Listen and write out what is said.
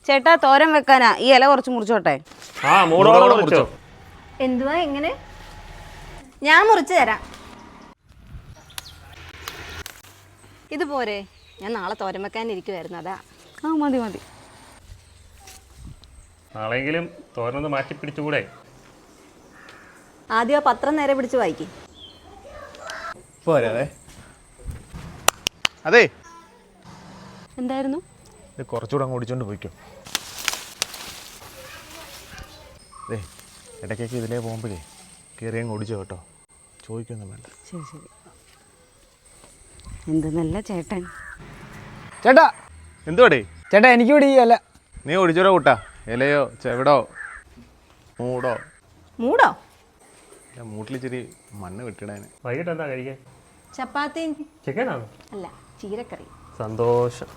ചേട്ടാ തോരൻ വെക്കാനാ ഈ ഇല കുറച്ച് മുറിച്ചോട്ടെ. ആ മൂടോളം മുറിച്ചോ. എന്തുവാ എങ്ങനെ? ഞാൻ മുറിച്ചു തരാം. ഇത് പോരെ? ഞാൻ നാളെ തോരൻ വെക്കാനിരിക്കുവായിരുന്നു, അതാ. ആ മതി മതി. നാളെങ്കിലും തോരനൊന്ന് മാറ്റി പിടിച്ചുകൂടെ? ആദ്യം ആ പത്രം നേരെ പിടിച്ച് വായിക്കും. പോരാതെ. അതെ, എന്തായിരുന്നു? ഇത് കുറച്ചുകൂടെ അങ്ങ് ഓടിച്ചോണ്ട് പോയിക്കോ. അതെ, ഇടയ്ക്കൊക്കെ ഇതിലേ പോകുമ്പോഴേ കയറി അങ്ങ് ഓടിച്ചോ കേട്ടോ. ചോദിക്കൊന്നും വേണ്ട. ശരി ശരി. എന്ത് നല്ല ചേട്ടൻ. ചേട്ടാ എന്തുവാടേ? ചേട്ടാ എനിക്ക് ഇവിടെ ഈ അല്ല. നീ ഓടിച്ചോടോ കൂട്ടാ. ഇലയോ ചെവിടോ മൂടോ. മൂടോ? മൂട്ടിലിച്ചിരി മണ്ണ് വെട്ടിടാന്. വൈകിട്ട് എന്താ കഴിക്കാൻ? ചപ്പാത്തി. ചിക്കനാണോ? അല്ല, ചീരക്കറി. സന്തോഷം.